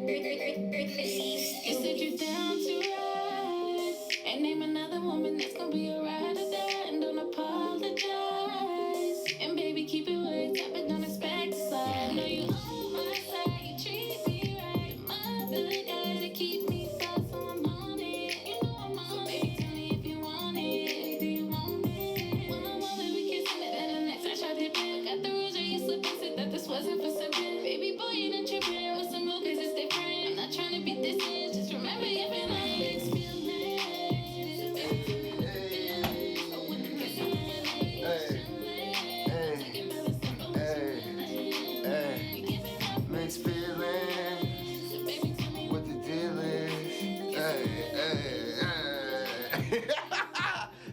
You said you're down to ride, and name another woman that's gonna be a ride or die, and don't apologize. And baby, keep it where it's at, but don't expect to slide. I know you on my side, you treat me right. My good guys that keep me fly, so I'm on it. You know I'm on it. So baby, tell me if you want it. Do you want it? When I'm over, we kissing it, and the next I tried to dip. Got the rules, you slip and said that this wasn't for something. Baby boy, you done tripping with some moves, it's different. I'm not trying to be distant, just remember you've been on mixed feelings. Mixed feelings, what the deal is.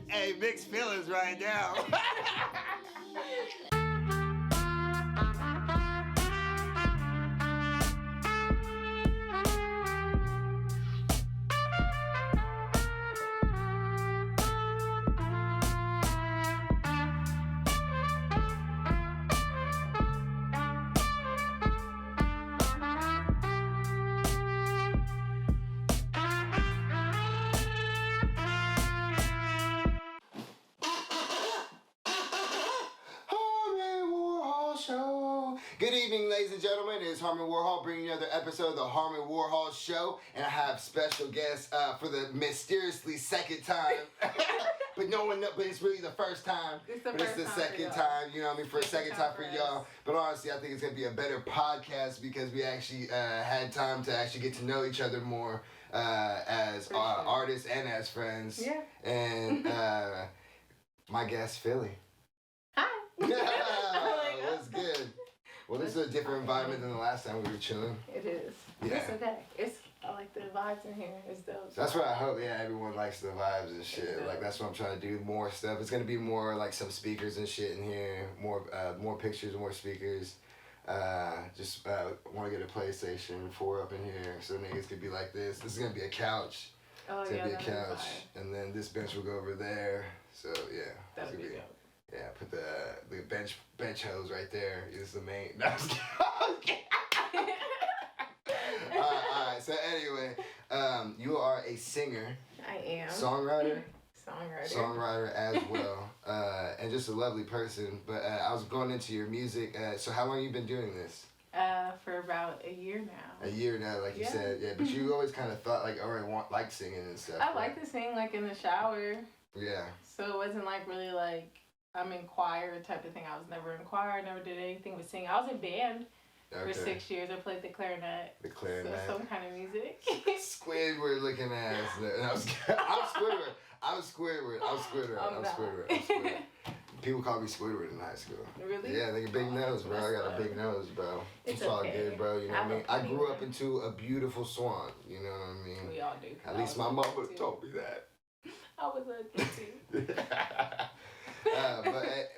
Hey, mixed feelings right now. Harmon Warhol Show. Good evening, ladies and gentlemen. It is Harmon Warhol bringing you another episode of the Harmon Warhol Show, and I have special guests for the mysteriously second time. But it's really the first time. It's the second time, you know what I mean, for a second time for y'all. But honestly, I think it's going to be a better podcast because we actually had time to actually get to know each other more as artists and as friends. Yeah. And my guest, Philly. Hi. What's good? Well, this is a different environment than the last time we were chilling. It is. Yeah. It's okay. I like the vibes in here. It's dope. That's what I hope. Yeah, everyone likes the vibes and shit. Like that's what I'm trying to do. More stuff. It's gonna be more like some speakers and shit in here. More pictures, more speakers. Just want to get a PlayStation 4 up in here so niggas could be like this. This is gonna be a couch. Oh, it's gonna be a couch, fine. and then this bench will go over there. So yeah, That'll be dope. Yeah, put the bench hose right there. Is the main. No, Alright, so anyway, you are a singer. I am. Songwriter as well, and just a lovely person. But I was going into your music. So how long have you been doing this? For about a year now. A year now, like you said, yeah. But you always kind of thought like, like singing and stuff. I like to sing like in the shower. Yeah. So it wasn't like really like I'm in choir type of thing. I was never in choir. I never did anything with singing. I was in band. For 6 years, I played the clarinet. The clarinet. So some kind of music. Squidward looking ass. I'm Squidward. People call me Squidward in high school. Really? Yeah, they got a big nose, bro. I got a big nose, bro. It's all good, bro. You know what I mean? I grew up into a beautiful swan. You know what I mean? We all do. At least my mom would have told me that. I was a kid too.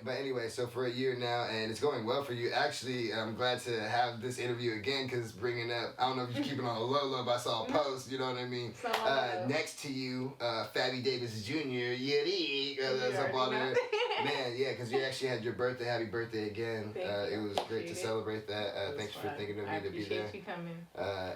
But anyway, so for a year now, and it's going well for you. Actually, I'm glad to have this interview again because bringing up, I don't know if you're keeping on a low, but I saw a post, you know what I mean? Next to you, Fabby Davis Jr., that's up on there. Man, yeah, because you actually had your birthday. Happy birthday again. It was great to celebrate that. Thanks for thinking of me to be there. You coming.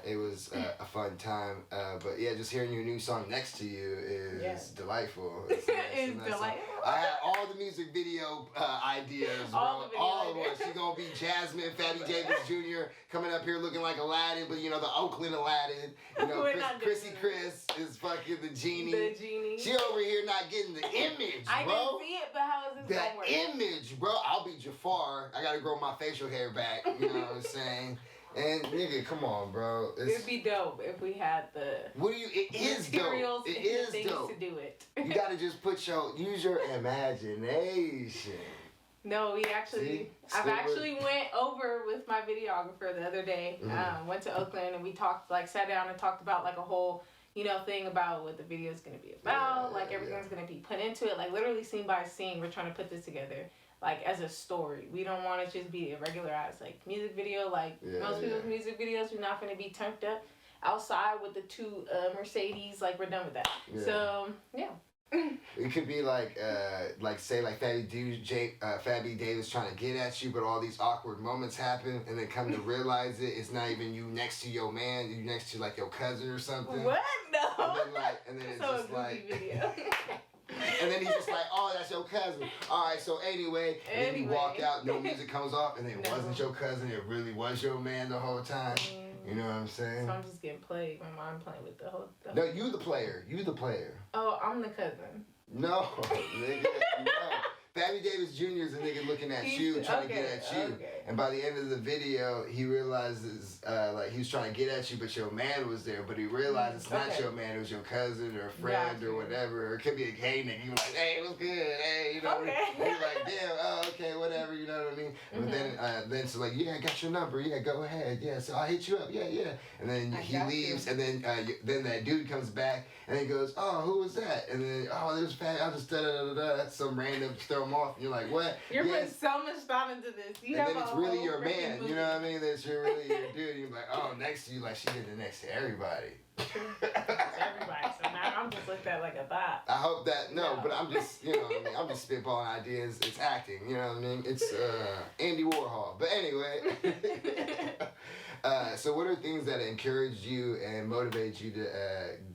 It was a fun time. But yeah, just hearing your new song Next to You is delightful. It's delightful. I had all the music video ideas, bro. All of them. She's gonna be Jasmine, Fabby Davis Jr. coming up here looking like Aladdin, but you know the Oakland Aladdin. You know, Chrissy Chris is fucking the genie. The genie. She over here not getting the image, bro. I didn't see it, but how is this the image, bro? I'll be Jafar. I gotta grow my facial hair back. You know what I'm saying? And nigga, come on, bro. It'd be dope if we had the It is dope. It is dope. To do it. You gotta just use your imagination. No, I've actually went over with my videographer the other day. Went to Oakland and we sat down and talked about like a whole, thing about what the video is gonna be about. Everything's gonna be put into it, like literally scene by scene. We're trying to put this together. Like as a story. We don't want to just be a regular ass music video. Most people's music videos, we're not going to be turned up outside with the two Mercedes. We're done with that. Yeah. So yeah. It could be like say like Fabby Davis trying to get at you, but all these awkward moments happen, and then come to realize it's not even you next to your man, you next to like your cousin or something. What? No. And then it's so just like. video. And then he's just like, oh, that's your cousin. All right, so anyway, and then you walk out, no music comes off, and it wasn't your cousin, it really was your man the whole time. You know what I'm saying? So I'm just getting played. My mom playing with the whole. No, you the player. You the player. Oh, I'm the cousin. No, nigga, no. Fabby Davis Jr. is a nigga looking at you, trying to get at you. Okay. And by the end of the video, he realizes, like, he was trying to get at you, but your man was there. But he realized it's not your man, it was your cousin or a friend or whatever. Or it could be a gay nigga. You like, hey, what's good? Hey, you know what I mean? He's like, damn, oh, okay, whatever, you know what I mean? But then so like, yeah, I got your number. Yeah, go ahead. Yeah, so I'll hit you up. Yeah, yeah. And then he leaves, and then that dude comes back, and he goes, oh, who was that? And then, oh, there's Fabby. I'll just da-da-da-da. That's some random, throw him off. And you're like, what? You're putting so much thought into this. And then it's really your man. You know what I mean? That's really your dude. You're like, oh, next to you, like she did it next to everybody. Everybody. So now I'm just looked at like a thought. I hope that, no, but I'm just, you know what I mean? I'm just spitballing ideas. It's acting, you know what I mean? It's Andy Warhol. But anyway. So what are things that encourage you and motivate you to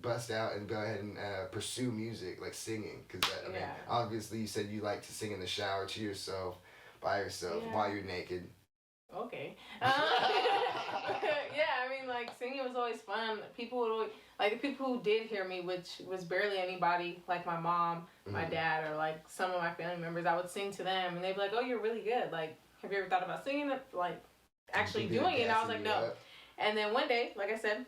bust out and go ahead and pursue music, like singing? Because I mean, obviously you said you like to sing in the shower to yourself, by yourself, while you're naked. Okay. Yeah, I mean, like, singing was always fun. People would always, like, the people who did hear me, which was barely anybody, like my mom, my dad, or, like, some of my family members, I would sing to them, and they'd be like, oh, you're really good. Like, have you ever thought about singing it? Like, actually doing it? And I was like, no. And then one day, like I said,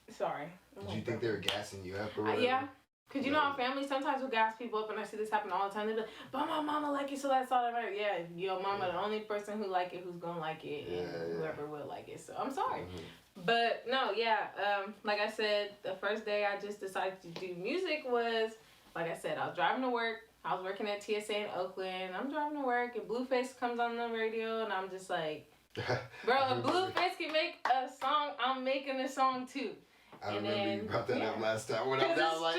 sorry. Did you think they were gassing you up or whatever? Yeah. Because you know how family sometimes will gas people up, and I see this happen all the time. They'll be like, but my mama like it, so that's all that matters. Yeah, your mama, the only person who like it, who's going to like it, and whoever will like it. So I'm sorry. But no, like I said, the first day I just decided to do music was, like I said, I was driving to work. I was working at TSA in Oakland. I'm driving to work, and Blueface comes on the radio, and I'm just like, bro, if Blueface can make a song, I'm making a song too. I remember you brought that up last time when I was like,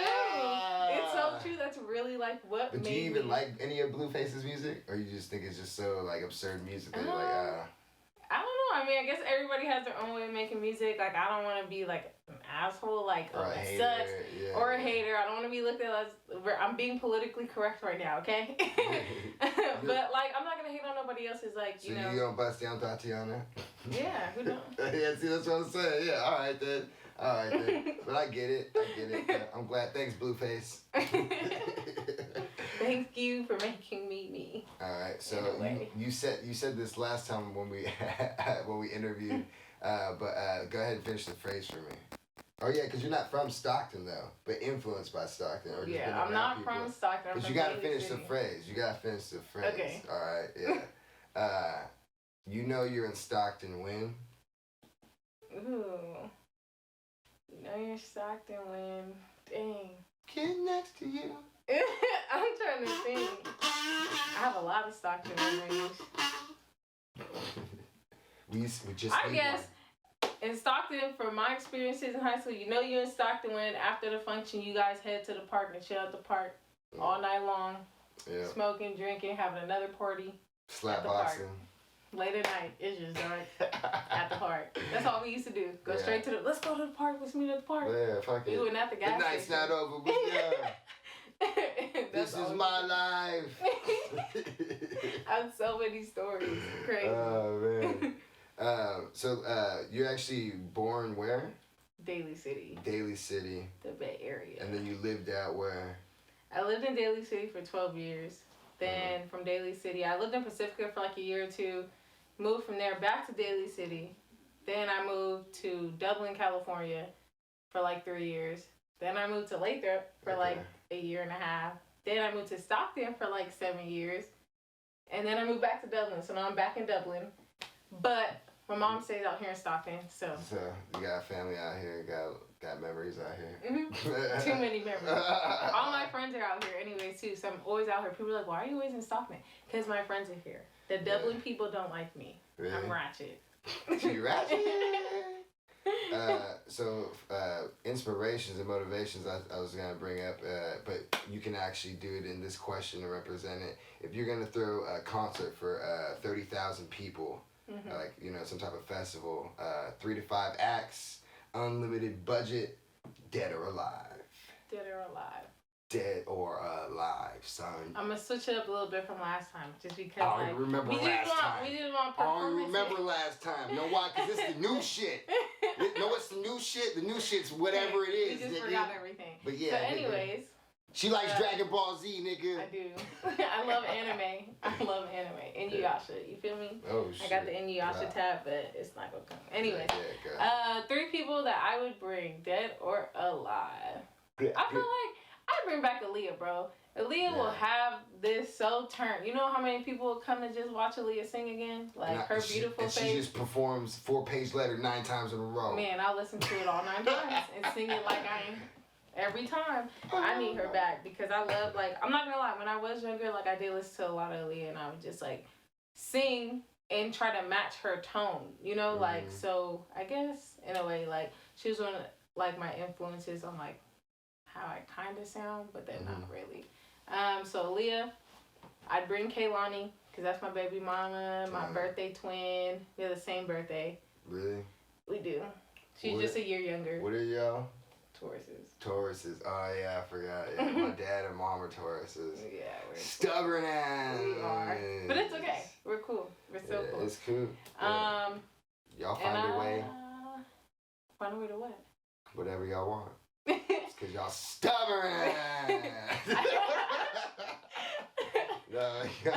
it's so true. That's really like what But do you even like any of Blueface's music? Or you just think it's just so like absurd music that you're like, I don't know. I mean, I guess everybody has their own way of making music. Like, I don't want to be like an asshole, like, oh, that sucks. Or a hater. I don't want to be looked at as, I'm being politically correct right now, okay? But, like, I'm not going to hate on nobody else's, like, you know. So you going to bust down Tatiana? Yeah, who don't? Yeah, see, that's what I'm saying. Yeah, all right, then. All right, then. But I get it. Yeah, I'm glad. Thanks, Blueface. Thank you for making me me. All right, so you said this last time when we interviewed, but go ahead and finish the phrase for me. Oh yeah, because you're not from Stockton though, but influenced by Stockton. Or yeah, I'm not from Stockton. But you gotta finish the phrase. Okay. All right. Yeah. You know you're in Stockton when. Ooh. You know you're in Stockton when. Dang. Get next to you. I'm trying to think. I have a lot of Stockton memories. I guess in Stockton, from my experiences in high school, you know you're in Stockton when after the function you guys head to the park and chill at the park all night long, smoking, drinking, having another party. Slap boxing. Late at night, it's just dark at the park. That's all we used to do. Go straight to the. Let's go to the park. Let's meet at the park. Yeah, fuck it. We went at the gas station. The night's not over. We This is my life. I have so many stories. Crazy. Oh man. So you're actually born where? Daly City. Daly City. The Bay Area. And then you lived out where? I lived in Daly City for 12 years. Then from Daly City, I lived in Pacifica for like a year or two. Moved from there back to Daly City. Then I moved to Dublin, California for like 3 years. Then I moved to Lathrop for like a year and a half. Then I moved to Stockton for like 7 years. And then I moved back to Dublin. So now I'm back in Dublin. But my mom stays out here in Stockton. So you got family out here, got memories out here. Mm-hmm. Too many memories. All my friends are out here anyways too. So I'm always out here. People are like, why are you always in Stockton? Because my friends are here. The Dublin people don't like me. Really? I'm ratchet. You ratchet? Inspirations and motivations I was gonna bring up, but you can actually do it in this question and represent it. If you're gonna throw a concert for 30,000 people, like some type of festival, 3 to 5 acts, unlimited budget, dead or alive? Dead or alive? Dead or alive, son. I'm gonna switch it up a little bit from last time, just because I don't remember we last time. We just want I don't performance. remember last time. You know why? Because it's the new shit. No, what's the new shit? The new shit's whatever it is, We just nigga. forgot everything. But yeah. So anyways. She likes Dragon Ball Z, nigga. I do. I love anime. I love anime. Inuyasha, you feel me? Oh shit. I got the Inuyasha tab, but it's not gonna come. Anyways, yeah, 3 people that I would bring, dead or alive. I feel like I'd bring back Aaliyah, bro. Aaliyah will have this so turned. You know how many people will come to just watch Aaliyah sing again? Like her beautiful face. She just performs 4-page letter 9 times in a row. Man, I'll listen to it all 9 times and sing it like I am. Every time. I need her back because I love, like, I'm not gonna lie, when I was younger, like, I did listen to a lot of Aaliyah and I would just, like, sing and try to match her tone, you know? Like, so I guess, in a way, like, she was one of, like, my influences on, like, how I kind of sound, but then not really. So Aaliyah, I'd bring Kaylani because that's my baby mama, my birthday twin. We have the same birthday. Really? We do. She's just a year younger. What are y'all? Tauruses. Oh yeah, I forgot. Yeah, my dad and mom are Tauruses. Yeah, we're stubborn ass. We are, but it's okay. We're cool. We're so cool. It's cool. Yeah. Y'all find a way. Find a way to what? Whatever y'all want. It's cause y'all stubborn. No, you're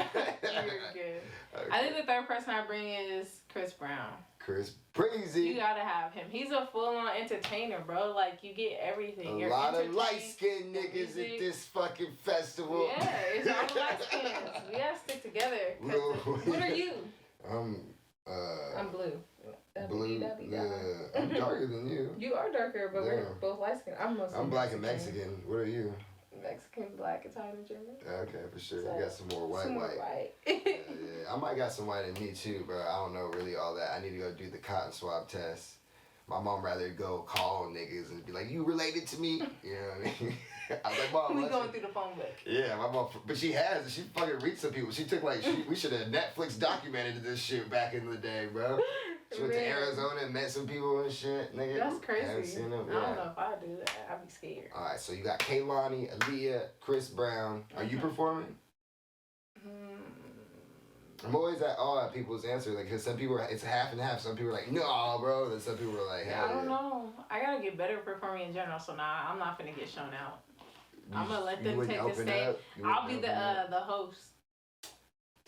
good. Okay. I think the third person I bring is Chris Brown. Chris Breezy. You gotta have him. He's a full-on entertainer, bro. Like, you get everything. A lot of light-skinned niggas at this fucking festival. Yeah, it's all the light-skins. We gotta stick together. What are you? I'm blue. Blue. Yeah. I'm darker than you. You are darker, but we're both light-skinned. I'm black and Mexican. What are you? Mexican, black, Italian, German. Okay, for sure. So, you got some more white. Some more white. Yeah, I might got some white in me too, bro. I don't know really all that. I need to go do the cotton swab test. My mom rather go call niggas and be like, "You related to me?" You know what I mean? I was like, "Mom, we going through the phone book." Yeah, my mom, but she has. She fucking reached some people. She took we should have Netflix documented this shit back in the day, bro. She went to Arizona and met some people and shit, nigga. That's crazy. Haven't seen them. I don't know if I'd do that. I'd be scared. All right, so you got Kaylani, Aaliyah, Chris Brown. Are you performing? I'm always at all at people's answer, like, because some people it's half and half. Some people are like, "No, bro." Then some people are like, "Hell I don't know. I gotta get better at performing in general. So nah, I'm not finna get shown out. I'm gonna let them take the stage. I'll be the host.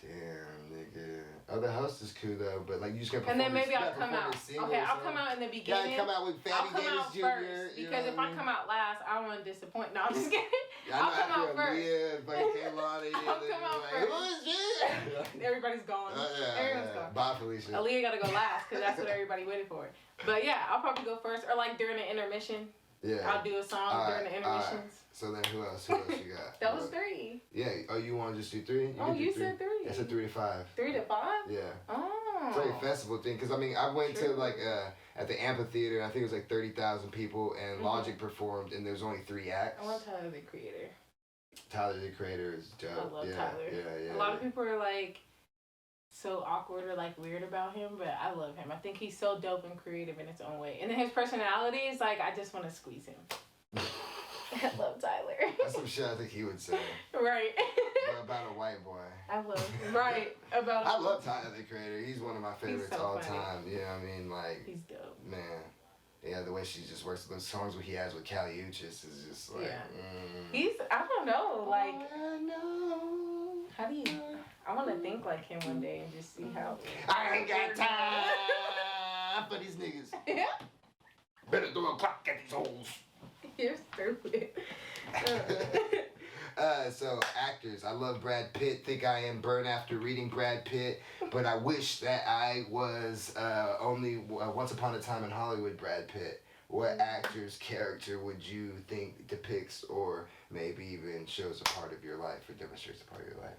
Damn, nigga. Oh, the host is cool though, but like you just gotta perform. And then maybe I'll come out. Okay, I'll come out in the beginning. Yeah, come out with Fatty Davis Jr. First, because if I come out last, I don't want to disappoint. No, I'm just kidding. Yeah, I'll come out first. Yeah, I'll come out first. Everybody's gone. Everyone's gone. Bye, Felicia. Aaliyah gotta go last because that's what everybody waited for. But yeah, I'll probably go first, or like during the intermission. Yeah. I'll do a song during the intermissions. So then who else you got? That was 3. Yeah. Oh, you want to just do 3? You said 3. That's a 3 to 5. 3 to 5? Yeah. Oh. It's like a festival thing, because I mean, I went to like at the amphitheater. I think it was like 30,000 people, and Logic performed, and there was only 3 acts. I love Tyler the Creator. Tyler the Creator is dope. I love Tyler. Yeah. A lot of people are like so awkward or like weird about him, but I love him. I think he's so dope and creative in its own way, and then his personality is like I just want to squeeze him. I love Tyler. That's some shit I think he would say. Right. But about a white boy. I love him. Right. I love Tyler the Creator. He's one of my favorites so all funny. time. You know what I mean? Like, he's dope. Man. Yeah, the way she just works, those songs he has with Kali Uchis is just like. He's, I don't know, like. I know. How do you. I want to think like him one day and just see how. I ain't got time for these niggas. Yeah. Better throw a clock at these hoes. You're stupid. So actors, I love Brad Pitt. Think I am burned after reading Brad Pitt, but I wish that I was only Once Upon a Time in Hollywood Brad Pitt. What actor's character would you think depicts or maybe even shows a part of your life or demonstrates a part of your life?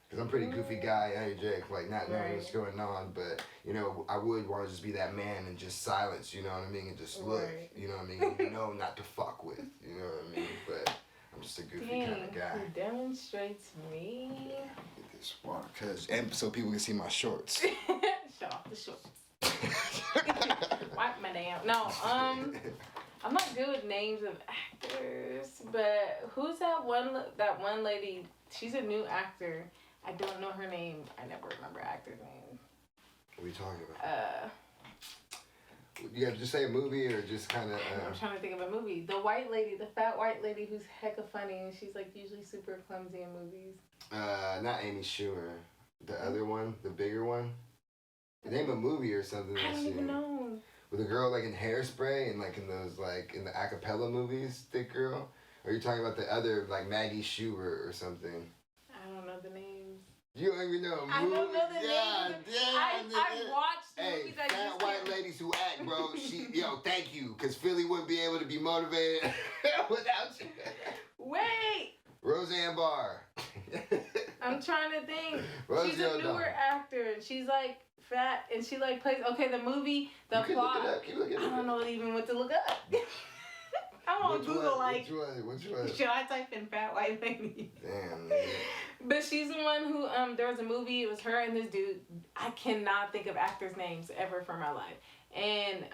Because I'm a pretty goofy guy, energetic, like not knowing Right. what's going on. But you know, I would want to just be that man and just silence. You know what I mean? And just look. Right. You know what I mean? And you know not to fuck with. You know what I mean? But I'm just a goofy kind of guy. Who demonstrates me? Get this water, and so people can see my shorts. Show off the shorts. Wipe my damn. No, I'm not good with names of actors, but who's that one lady? She's a new actor. I don't know her name. I never remember actor's name. What are you talking about? You have to just say a movie or just kind of. I'm trying to think of a movie. The fat white lady who's hecka funny, and she's like usually super clumsy in movies. Not Amy Schumer. The other one, the bigger one. Name a movie or something. I don't even know. With a girl like in Hairspray and like in those like in the acapella movies, thick girl. Or are you talking about the other like Maggie Schubert or something? I don't know the names. You don't even know movies. I don't know the names. Damn, I watched the hey, movies. I fat just white ladies who act, bro. Thank you, cause Philly wouldn't be able to be motivated without you. Wait. Roseanne Barr. I'm trying to think. Rosie She's a newer O'Donnell. actor, and she's like fat, and she like plays. Okay, the movie, the You can plot. look it up. Keep looking it I up. don't know even what to look up. I'm on Google like. Which one? Should I type in fat white lady? Damn, man. But she's the one who there was a movie. It was her and this dude. I cannot think of actors' names ever for my life. And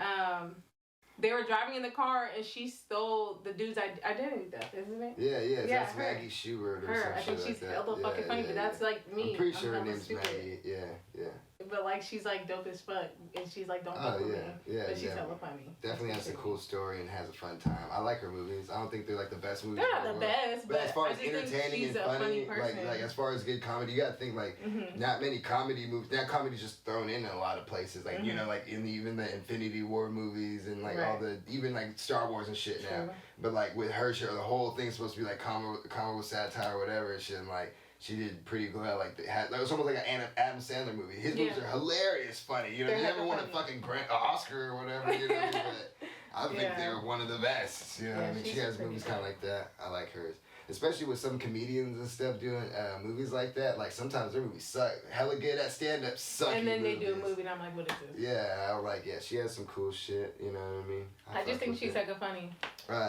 they were driving in the car, and she stole the dude's identity theft, isn't it? Yeah, Yeah, that's her. Maggie Schubert or Her. I something think she's like that. hella fucking funny, but that's like me. I'm pretty sure her hella name's stupid. Maggie. Yeah. But like she's like dope as fuck, and she's like don't fuck with me. But she's hella funny. Definitely has a cool story and has a fun time. I like her movies. I don't think they're like the best movies. They're in not the world. best, But as far I as just think entertaining she's and a funny, person. like as far as good comedy, you gotta think like not many comedy movies. That comedy's just thrown in a lot of places. Like you know, like in even the Infinity War movies and like all the even like Star Wars and shit now. But like with her show, the whole thing's supposed to be like comical satire or whatever and shit. And like she did pretty good. Like it was almost like an Adam Sandler movie. His movies are hilarious, funny. You know, they never won a fucking Oscar or whatever. You know, but I think they're one of the best. You know, what I mean, she has movies kind of like that. I like hers. Especially with some comedians and stuff doing movies like that. Like sometimes their movies suck. Hella good at stand up, sucky And then they movies. do a movie, and I'm like, what is this? Yeah, I like. Yeah, she has some cool shit. You know what I mean? I just think she's hecka funny.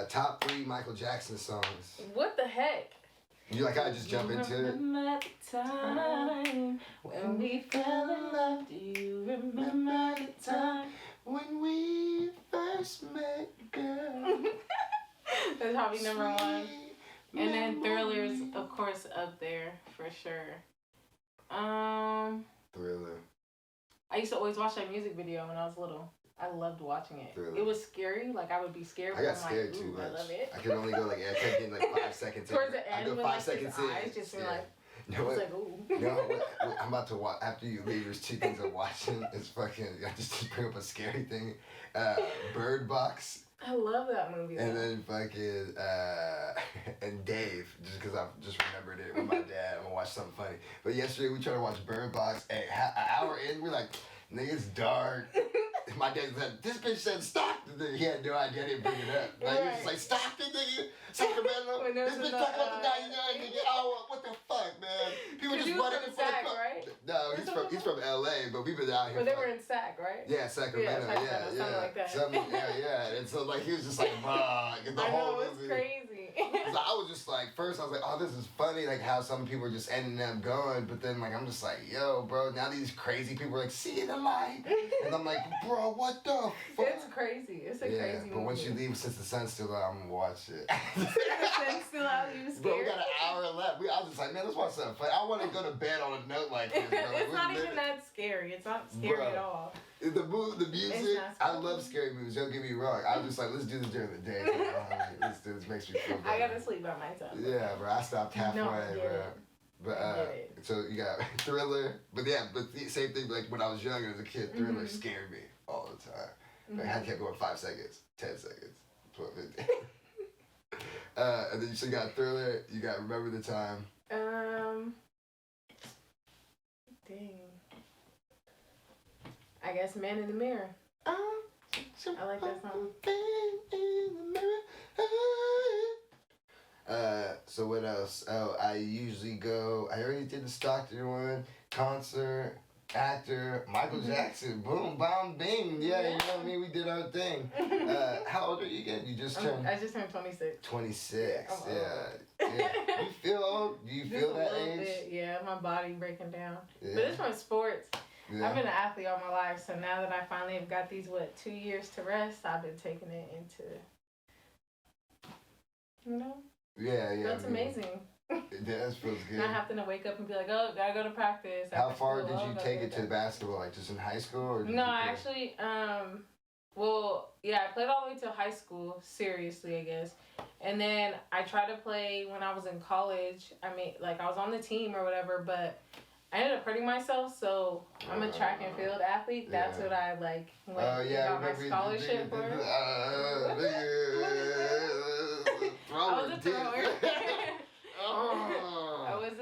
Top 3 Michael Jackson songs. What the heck? You like how I just jump into it? Remember the time when we fell in love? Do you remember the time when we first met, girl? That's probably number one. And then Thriller's, of course, up there for sure. Thriller. I used to always watch that music video when I was little. I loved watching it. Thriller. It was scary. Like I would be scared. I got but scared I'm like, too ooh, much. I love it. I could only go like I kept getting like 5 seconds. Towards the I end, go when 5 like, seconds his in. eyes just were like, You I know was what? like, ooh. You know what? I'm about to watch after you leave. There's 2 things I'm watching. It's fucking. I just bring up a scary thing. Bird Box. I love that movie. And then fucking and Dave, just because I just remembered it with my dad. I'm gonna watch something funny. But yesterday we tried to watch Bird Box. An hour in, we're like, nigga, it's dark. My dad said, this bitch said Stockton. He had no idea. I didn't bring it up. Like, he was just like, Stockton, nigga? Sacramento? This bitch talking about the 99, nigga. Oh, what the fuck, man? People just running in front of right? No, he's from LA, but we've been out here. But they were in Sac, right? Yeah, Sacramento. Yeah, something like that. Yeah. And so, like, he was just like, bruh, the whole it's movie. crazy. So I was just like, first I was like, oh, this is funny, like how some people are just ending up going, but then like I'm just like, yo, bro, now these crazy people are like, see the light, and I'm like, bro, what the fuck? It's crazy. It's a crazy movie. But once you leave, since the sun's still out, I'm gonna watch it. The sun's still out, you scared? Bro, we got an hour left. I was just like, man, let's watch something fun. I want to go to bed on a note like this, bro. It's not even that scary. It's not scary at all. The music, I love scary movies, don't get me wrong. I was just like, let's do this during the day. This makes me feel good. I gotta sleep by myself. Yeah, bro, I stopped halfway, bro. But so you got Thriller, but the same thing. Like when I was younger as a kid, Thriller scared me all the time. Like I kept going 5 seconds, 10 seconds, 12, 15. And then you got Thriller. You got Remember the Time. Dang. I guess Man in the Mirror. I like that song. So what else? Oh, I usually go. I already did the Stockton one. Concert, actor, Michael Jackson. Boom, bomb, bing. Yeah, you know what I mean. We did our thing. How old are you again? You just turned. I just turned 26. 26. Yeah. You feel old? Do you feel that age? Bit, yeah, my body breaking down. Yeah. But it's from sports. Yeah. I've been an athlete all my life, so now that I finally have got these 2 years to rest, I've been taking it into, Yeah. That's amazing. It does feels good. Not having to wake up and be like, oh, gotta go to practice. How far did you take it to basketball? Like just in high school? Or No, I actually, well, yeah, I played all the way to high school, seriously, I guess. And then I tried to play when I was in college. I mean, like, I was on the team or whatever, but I ended up hurting myself, so I'm a track and field athlete. That's what I, went and got my scholarship for. I was a thrower.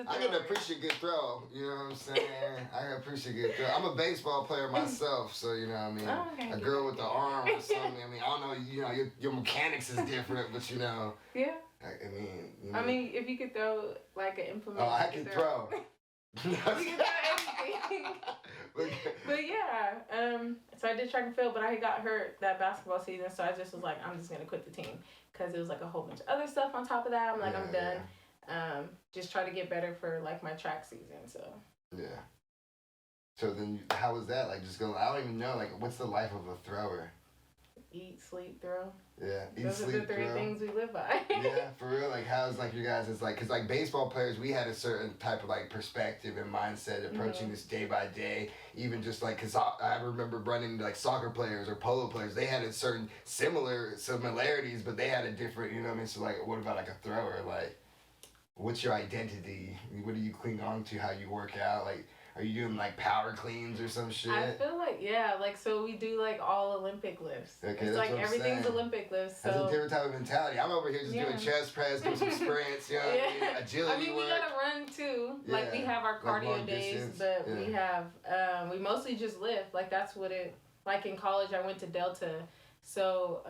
I can appreciate a good throw. You know what I'm saying? I can appreciate a good throw. I'm a baseball player myself, so you know what I mean. Oh, okay. A girl with the arm or something. I mean, I don't know. You know, your mechanics is different, but you know. Yeah. I mean, if you could throw like an implement. Oh, I can throw. You can throw anything. But yeah, so I did track and field, but I got hurt that basketball season, so I just was like, I'm just gonna quit the team because it was like a whole bunch of other stuff on top of that. I'm like, I'm done. Just try to get better for like my track season. So yeah. So then, how was that? Like, just going. I don't even know. Like, what's the life of a thrower? Eat, sleep, throw. Yeah, eat, Those sleep, are the three things we live by. Yeah, for real. Like, how's like your guys? It's like, cause like baseball players, we had a certain type of like perspective and mindset approaching this day by day. Even just like, cause I remember running like soccer players or polo players. They had a certain similarities, but they had a different. You know what I mean? So like, what about like a thrower? Like, what's your identity? What do you cling on to? How you work out? Like, are you doing like power cleans or some shit? I feel like like so we do like all Olympic lifts. Okay, it's that's like what I'm everything's saying. Olympic lifts. So that's a different type of mentality. I'm over here just doing chest press, doing some sprints, you know what I mean? Agility I mean, we work. gotta run too. Yeah. Like we have our cardio like days, distance. but we have we mostly just lift. Like that's what it. Like in college, I went to Delta, so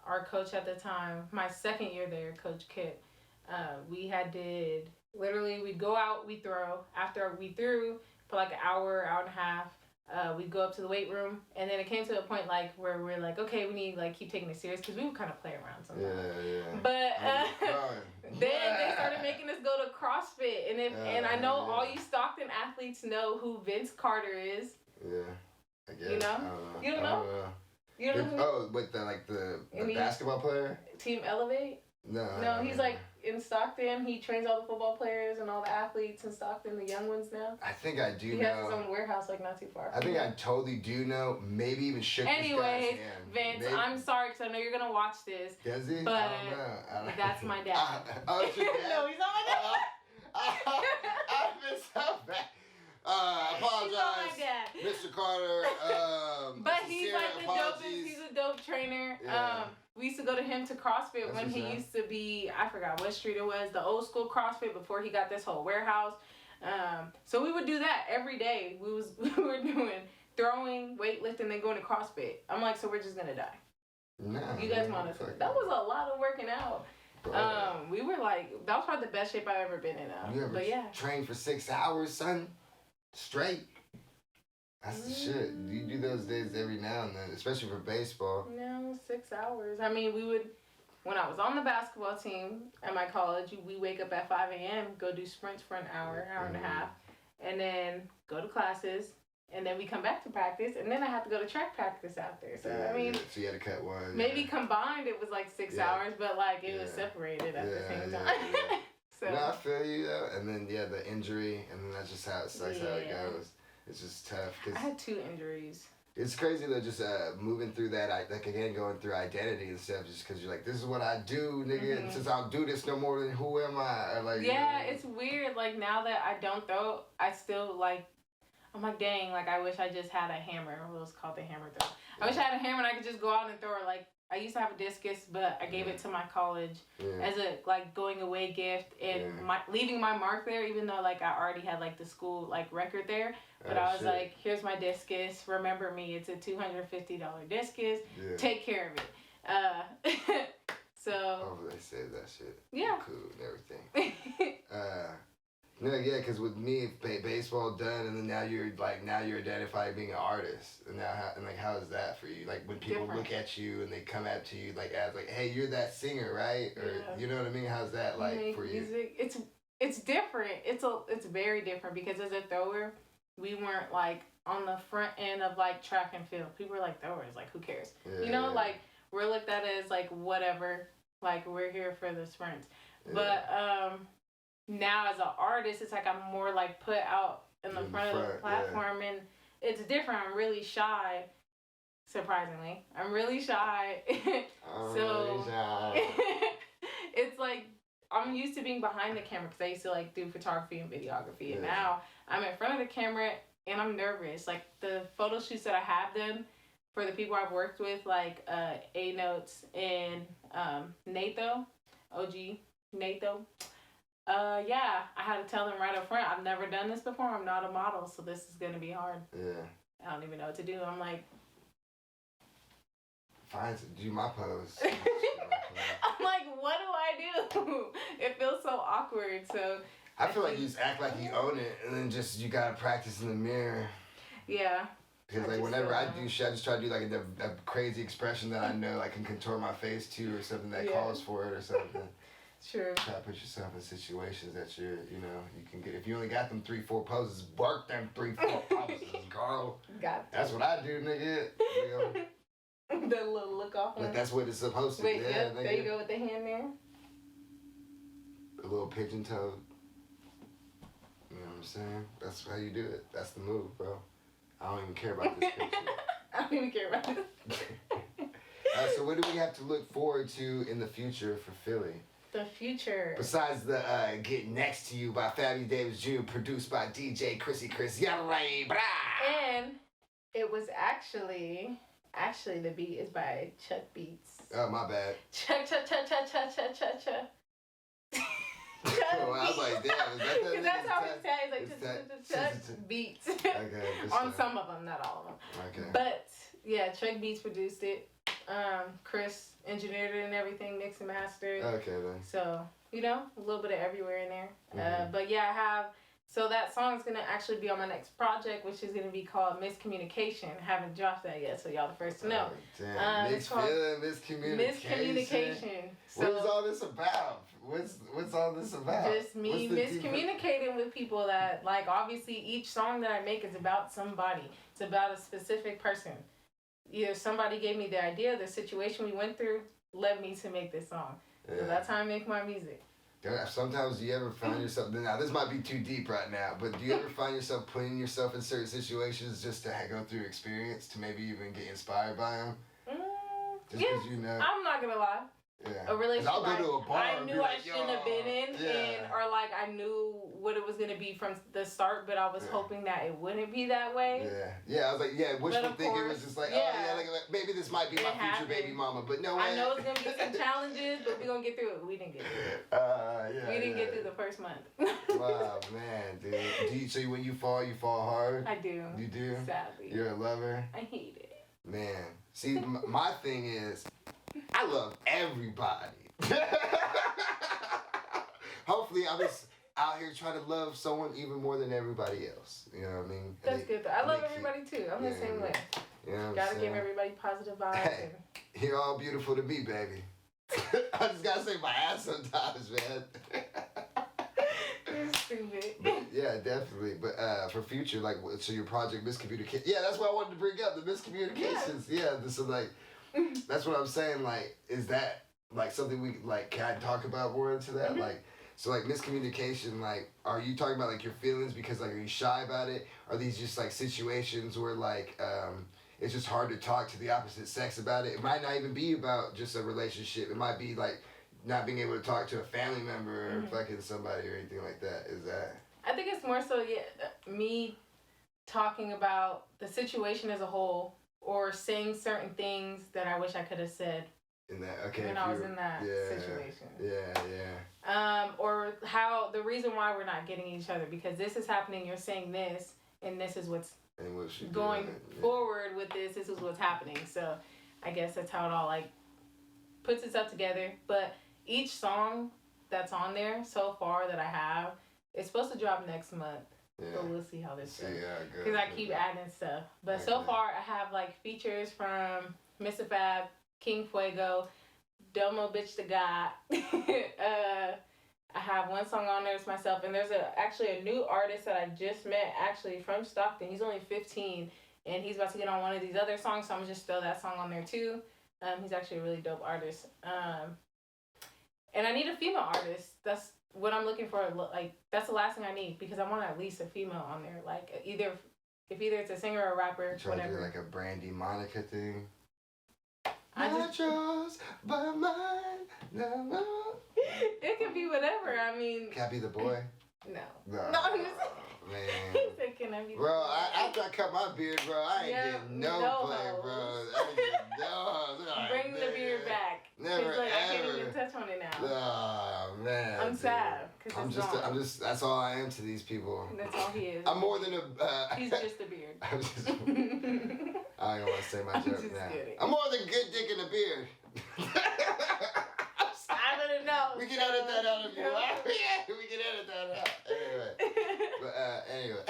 our coach at the time, my second year there, Coach Kit, we literally we'd go out, we'd throw. After we threw for like an hour and a half, we'd go up to the weight room, and then it came to a point like where we're like, okay, we need like keep taking it serious because we would kind of play around sometimes. Yeah. But then they started making us go to CrossFit, and I know all you Stockton athletes know who Vince Carter is. Yeah, I guess. You know? I You don't know? You know who? Oh, with the basketball player? Team Elevate? No, he's like in Stockton. He trains all the football players and all the athletes in Stockton, the young ones now. I think I do know. He has his own warehouse like not too far. I think I totally do know. Maybe even shook this guy's Anyways, hand. Vince, Maybe. I'm sorry because I know you're gonna watch this. Does he? But I don't know. that's my dad. Oh, it's your dad? No, he's not my dad. I feel so bad. Apologize, He's not my dad. Mr. Carter. But he's like the apologies. dopest. He's a dope trainer. Yeah. We used to go to him to CrossFit That's when he what's up. used to be, I forgot what street it was, the old school CrossFit before he got this whole warehouse. So we would do that every day. We were doing throwing, weightlifting, then going to CrossFit. I'm like, so we're just gonna die. No, You guys want us? That was a lot of working out. We were like, that was probably the best shape I've ever been in. You ever But yeah. train for 6 hours, son? Straight. That's the shit. You do those days every now and then, especially for baseball. No, 6 hours. I mean, when I was on the basketball team at my college, we wake up at 5 a.m., go do sprints for an hour and a half, and then go to classes, and then we come back to practice, and then I have to go to track practice after. So, I mean, so you had to cut one. maybe combined it was like 6 hours, but like it was separated at the same time. So. No, I feel you though. And then, the injury, and then that's just how it sucks, how it goes. It's just tough. I had 2 injuries. It's crazy though, just moving through that, like again, going through identity and stuff, just because you're like, this is what I do, nigga, and since I don't do this no more, then who am I? Or, like, It's weird, like now that I don't throw, I still like, I'm like, dang, like I wish I just had a hammer. What was called the hammer throw. I wish I had a hammer and I could just go out and throw it. Like I used to have a discus, but I gave it to my college as a like going away gift and leaving my mark there, even though like I already had like the school like record there. But I was like, here's my discus. Remember me. It's a $250 discus. Take care of it. So Hopefully they save that shit. yeah. Cool and everything. No, yeah, because with me, baseball done, and then now you're identified being an artist, and now how is that for you? Like when people look at you and they come up to you like as like, hey, you're that singer, right? Or you know what I mean? How's that like for music? You? It's different. It's very different because as a thrower, we weren't like on the front end of like track and field. People were like throwers, like who cares? Yeah, you know, like we're looked at as like whatever, like we're here for the sprints. Yeah. But now as an artist, it's like I'm more like put out in the front of the platform, and it's different. I'm really shy. Surprisingly, I'm really shy. Really shy. It's like I'm used to being behind the camera because I used to like do photography and videography, and now I'm in front of the camera and I'm nervous. Like the photo shoots that I have done for the people I've worked with, like A Notes and Natho, OG Natho. Yeah, I had to tell them right up front, I've never done this before. I'm not a model, so this is gonna be hard. Yeah. I don't even know what to do. I'm like, fine, do my pose. I'm like, what do I do? It feels so awkward. So I feel like you just act like you own it, and then just you gotta practice in the mirror. Yeah. Because like whenever I do shit, I just try to do like a crazy expression that I know I can contour my face to, or something that calls for it, or something. True. Try to put yourself in situations that you can get. If you only got them 3-4 poses, work them 3-4 poses, Carl. That's what I do, nigga. The little look off. Like that's what it's supposed to be. Wait, yeah, there you go with the hand there. A little pigeon toe. You know what I'm saying? That's how you do it. That's the move, bro. I don't even care about this picture. I don't even care about this. So what do we have to look forward to in the future for Philly? The future. Besides the Get Next to You by Fabby Davis Jr., produced by DJ Chrissy Chris Yalray, brah! And it was actually the beat is by Chuck Beats. Oh, my bad. Chuck. Oh, I was like, damn, is that because that's how it's said. It's like Chuck Beats. Okay. On some of them, not all of them. Okay. But yeah, Chuck Beats produced it. Chris engineered it and everything, mixed and mastered. Okay then. So a little bit of everywhere in there. Mm-hmm. But yeah, I have. So that song's gonna actually be on my next project, which is gonna be called Miscommunication. I haven't dropped that yet, so y'all the first to know. Damn. Miscommunication. So, what is all this about? What's all this about? Just me miscommunicating with people that, like, obviously each song that I make is about somebody. It's about a specific person. Either somebody gave me the idea, the situation we went through led me to make this song. Yeah. So that's how I make my music. Sometimes do you ever find yourself, now this might be too deep right now, but do you ever find yourself putting yourself in certain situations just to go through experience, to maybe even get inspired by them? Yeah, I'm not going to lie. Yeah. A relationship I'll go to a bar I knew I shouldn't have been in, or like I knew what it was gonna be from the start, but I was hoping that it wouldn't be that way. Yeah. I was like, wishful thinking was just like, like maybe this might be my future baby mama, but no way. I know it's gonna be some challenges, but we're gonna get through it. We didn't get through it. We didn't get through the first month. Wow, man, dude. So when you fall hard? I do. You do? Sadly. You're a lover? I hate it. Man, see, my thing is, I love everybody. Hopefully, I'm just out here trying to love someone even more than everybody else. You know what I mean? That's good, though. I love everybody, too. I'm the same way. You know what gotta give everybody positive vibes. Hey, you're all beautiful to me, baby. I just gotta say my ass sometimes, man. You're stupid. But, yeah, definitely. But for future, like, so your project Miscommunication. Yeah, that's what I wanted to bring up, the miscommunications. Yeah, so like, that's what I'm saying. Like, is that like something we like? Can I talk about more into that? Mm-hmm. Like, so like miscommunication. Like, are you talking about like your feelings because like are you shy about it? Are these just like situations where like it's just hard to talk to the opposite sex about it? It might not even be about just a relationship. It might be like not being able to talk to a family member or fucking somebody or anything like that. Is that? I think it's more so me talking about the situation as a whole. Or saying certain things that I wish I could have said when I was in that situation. Yeah. Or how the reason why we're not getting each other because this is happening. You're saying this, and this is what's going forward with this. This is what's happening. So, I guess that's how it all like puts itself together. But each song that's on there so far that I have, it's supposed to drop next month. Yeah. But we'll see how this goes. Yeah, good. Because I keep adding stuff. But Okay. so far, I have like features from Mr. Fab, King Fuego, Domo Bitch the God. I have one song on there, it's myself. And there's actually a new artist that I just met, actually from Stockton. He's only 15. And he's about to get on one of these other songs, so I'm just throw that song on there too. He's actually a really dope artist. And I need a female artist. That's what I'm looking for. Like, that's the last thing I need, because I want at least a female on there. Like, either it's a singer or a rapper, Try whatever. to do like a Brandy Monica thing. Not yours, but mine. No. It could be whatever. I mean, Can I be the boy? no. No, No, man. He said, "Can I be?" Bro, after I cut my beard, bro, I ain't getting no play, hoes. bro. I ain't getting no hoes. Like, Bring the beard back. Never, 'Cause, like, I can't ever. even touch on it now. Oh man. I'm dude. sad because it's gone. I'm just. That's all I am to these people. That's all he is. I'm more than a. He's just a beard. I don't want to say my I'm joke just now. kidding. I'm more than good dick in a beard. I don't know. We can edit that out if you want. Yeah, we can edit that out. Anyway.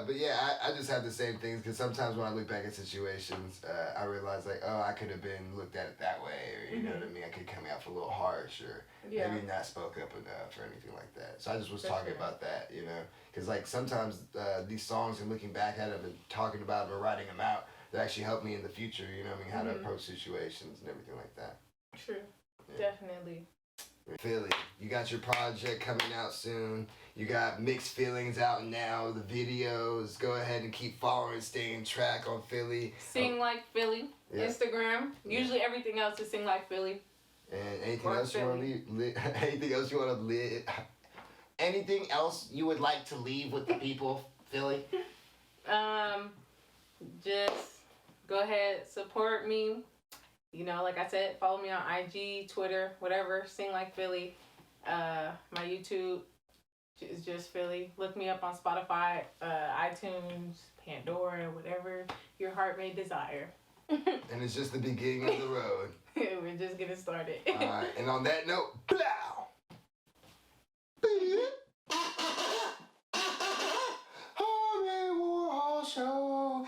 But yeah, I just have the same things, because sometimes when I look back at situations, I realize like, oh, I could have been looked at it that way, or you know what I mean? I could come out a little harsh, or maybe not spoke up enough, or anything like that. So I just was talking about that, you know? Because like sometimes these songs, and looking back at them and talking about them and writing them out, they actually help me in the future, you know what I mean? How to approach situations and everything like that. True. Yeah. Definitely. Philly, you got your project coming out soon. You got Mixed Feelings out now. The videos. Go ahead and keep following, staying track on Philly. Sing Like Philly. Yeah. Instagram. Usually everything else is Sing Like Philly. And anything Or else you want to Philly. leave? Anything else you want to leave? Anything else you would like to leave with the people, Philly? Just go ahead, support me. You know, like I said, follow me on IG, Twitter, whatever. Sing Like Philly. My YouTube is just Philly. Look me up on Spotify, iTunes, Pandora, whatever your heart may desire. And it's just the beginning of the road. We're just getting started. All right. And on that note,